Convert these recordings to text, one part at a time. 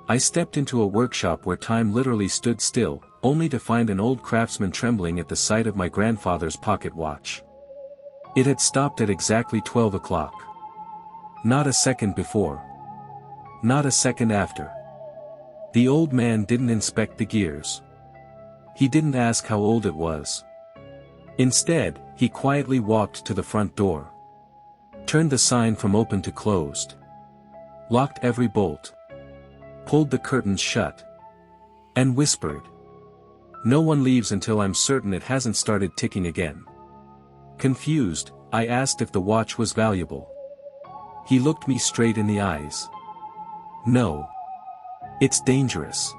I stepped into a workshop where time literally stood still, only to find an old craftsman trembling at the sight of my grandfather's pocket watch. It had stopped at exactly 12 o'clock. Not a second before. Not a second after. The old man didn't inspect the gears. He didn't ask how old it was. Instead, he quietly walked to the front door. Turned the sign from open to closed. Locked every bolt. Pulled the curtains shut. And whispered. "No one leaves until I'm certain it hasn't started ticking again." Confused, I asked if the watch was valuable. He looked me straight in the eyes. "No. It's dangerous."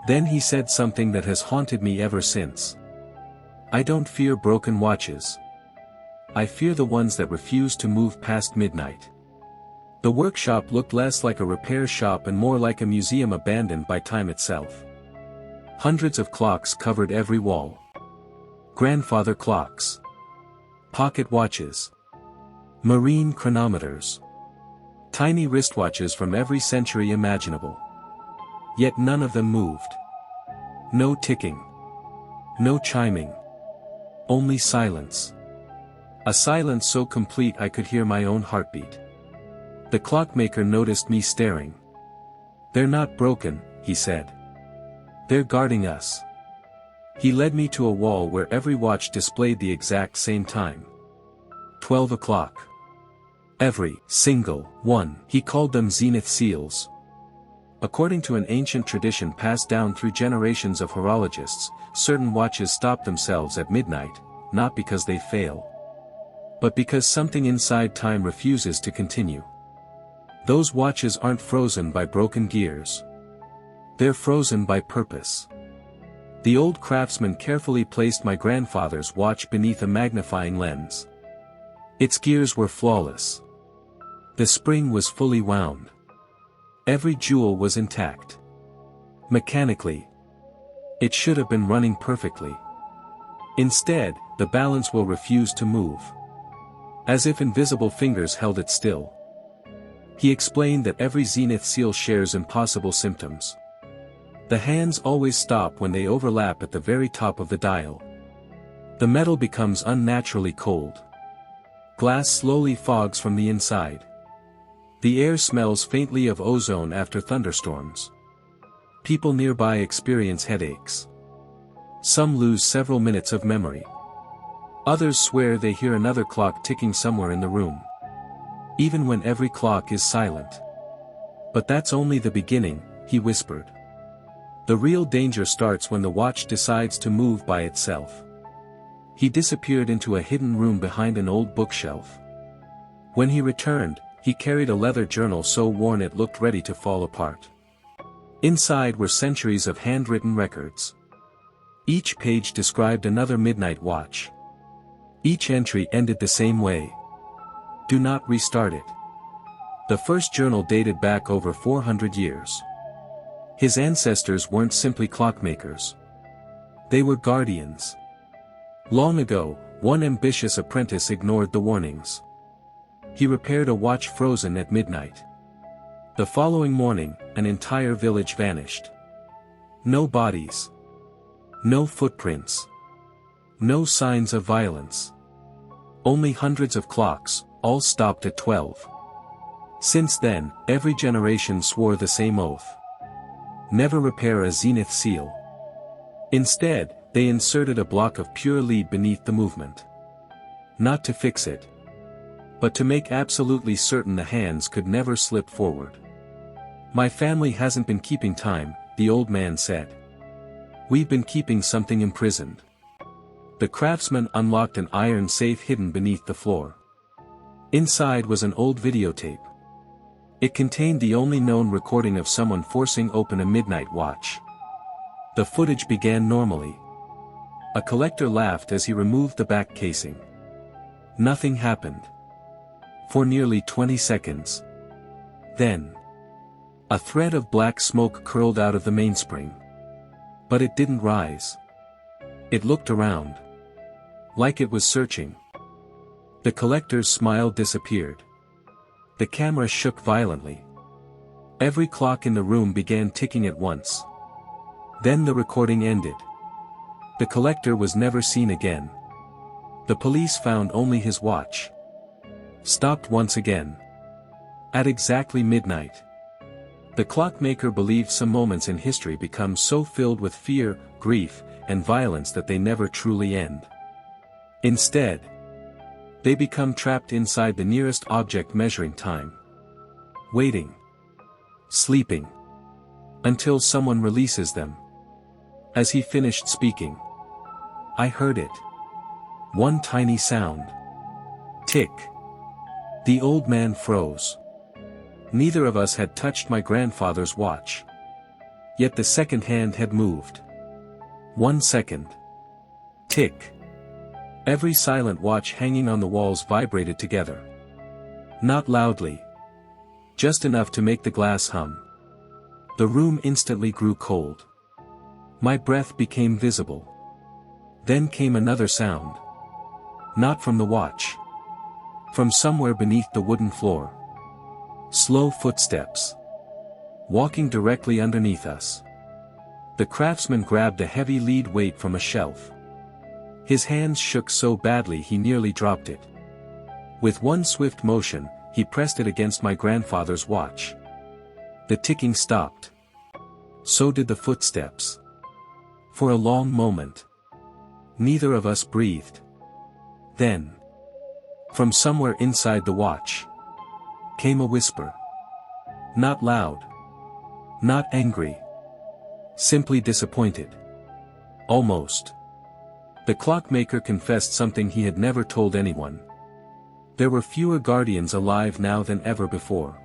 Then he said something that has haunted me ever since. "I don't fear broken watches. I fear the ones that refuse to move past midnight." The workshop looked less like a repair shop and more like a museum abandoned by time itself. Hundreds of clocks covered every wall. Grandfather clocks. Pocket watches. Marine chronometers. Tiny wristwatches from every century imaginable. Yet none of them moved. No ticking. No chiming. Only silence. A silence so complete I could hear my own heartbeat. The clockmaker noticed me staring. "They're not broken," he said. "They're guarding us." He led me to a wall where every watch displayed the exact same time. 12 o'clock. Every single one. He called them Zenith Seals. According to an ancient tradition passed down through generations of horologists, certain watches stop themselves at midnight, not because they fail, but because something inside time refuses to continue. Those watches aren't frozen by broken gears. They're frozen by purpose. The old craftsman carefully placed my grandfather's watch beneath a magnifying lens. Its gears were flawless. The spring was fully wound. Every jewel was intact. Mechanically, it should have been running perfectly. Instead, the balance wheel refused to move. As if invisible fingers held it still. He explained that every Zenith Seal shares impossible symptoms. The hands always stop when they overlap at the very top of the dial. The metal becomes unnaturally cold. Glass slowly fogs from the inside. The air smells faintly of ozone after thunderstorms. People nearby experience headaches. Some lose several minutes of memory. Others swear they hear another clock ticking somewhere in the room. Even when every clock is silent. "But that's only the beginning," he whispered. "The real danger starts when the watch decides to move by itself." He disappeared into a hidden room behind an old bookshelf. When he returned, he carried a leather journal so worn it looked ready to fall apart. Inside were centuries of handwritten records. Each page described another midnight watch. Each entry ended the same way. "Do not restart it." The first journal dated back over 400 years. His ancestors weren't simply clockmakers. They were guardians. Long ago, one ambitious apprentice ignored the warnings. He repaired a watch frozen at midnight. The following morning, an entire village vanished. No bodies. No footprints. No signs of violence. Only hundreds of clocks, all stopped at 12. Since then, every generation swore the same oath. Never repair a Zenith Seal. Instead, they inserted a block of pure lead beneath the movement. Not to fix it, but to make absolutely certain the hands could never slip forward. "My family hasn't been keeping time," the old man said. "We've been keeping something imprisoned." The craftsman unlocked an iron safe hidden beneath the floor. Inside was an old videotape. It contained the only known recording of someone forcing open a midnight watch. The footage began normally. A collector laughed as he removed the back casing. Nothing happened. For nearly 20 seconds. Then, a thread of black smoke curled out of the mainspring. But it didn't rise. It looked around. Like it was searching. The collector's smile disappeared. The camera shook violently. Every clock in the room began ticking at once. Then the recording ended. The collector was never seen again. The police found only his watch. Stopped once again. At exactly midnight. The clockmaker believed some moments in history become so filled with fear, grief, and violence that they never truly end. Instead, they become trapped inside the nearest object measuring time. Waiting. Sleeping. Until someone releases them. As he finished speaking, I heard it. One tiny sound. Tick. The old man froze. Neither of us had touched my grandfather's watch. Yet the second hand had moved. 1 second. Tick. Every silent watch hanging on the walls vibrated together. Not loudly. Just enough to make the glass hum. The room instantly grew cold. My breath became visible. Then came another sound. Not from the watch. From somewhere beneath the wooden floor. Slow footsteps. Walking directly underneath us. The craftsman grabbed a heavy lead weight from a shelf. His hands shook so badly he nearly dropped it. With one swift motion, he pressed it against my grandfather's watch. The ticking stopped. So did the footsteps. For a long moment, neither of us breathed. Then, from somewhere inside the watch, came a whisper. Not loud. Not angry. Simply disappointed. Almost. The clockmaker confessed something he had never told anyone. There were fewer guardians alive now than ever before.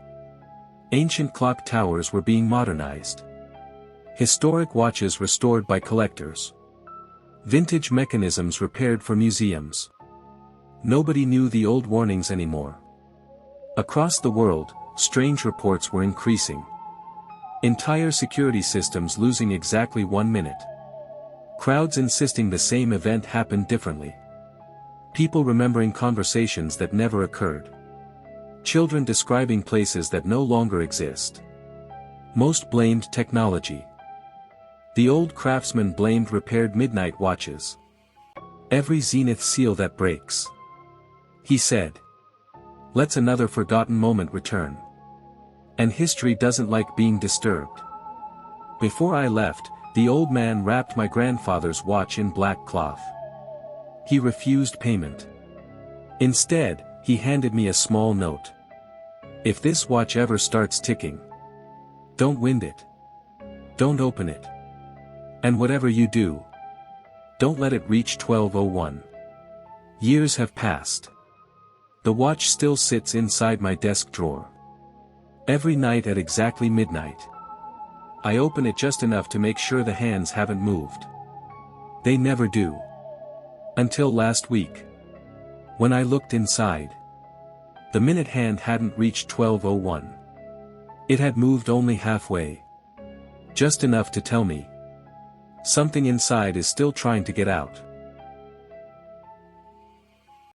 Ancient clock towers were being modernized. Historic watches restored by collectors. Vintage mechanisms repaired for museums. Nobody knew the old warnings anymore. Across the world, strange reports were increasing. Entire security systems losing exactly 1 minute. Crowds insisting the same event happened differently. People remembering conversations that never occurred. Children describing places that no longer exist. Most blamed technology. The old craftsman blamed repaired midnight watches. Every Zenith Seal that breaks. He said. Let's another forgotten moment return. And history doesn't like being disturbed. Before I left, the old man wrapped my grandfather's watch in black cloth. He refused payment. Instead, he handed me a small note. If this watch ever starts ticking, don't wind it. Don't open it. And whatever you do, don't let it reach 12:01. Years have passed. The watch still sits inside my desk drawer. Every night at exactly midnight, I open it just enough to make sure the hands haven't moved. They never do. Until last week. When I looked inside, the minute hand hadn't reached 12:01. It had moved only halfway. Just enough to tell me something inside is still trying to get out.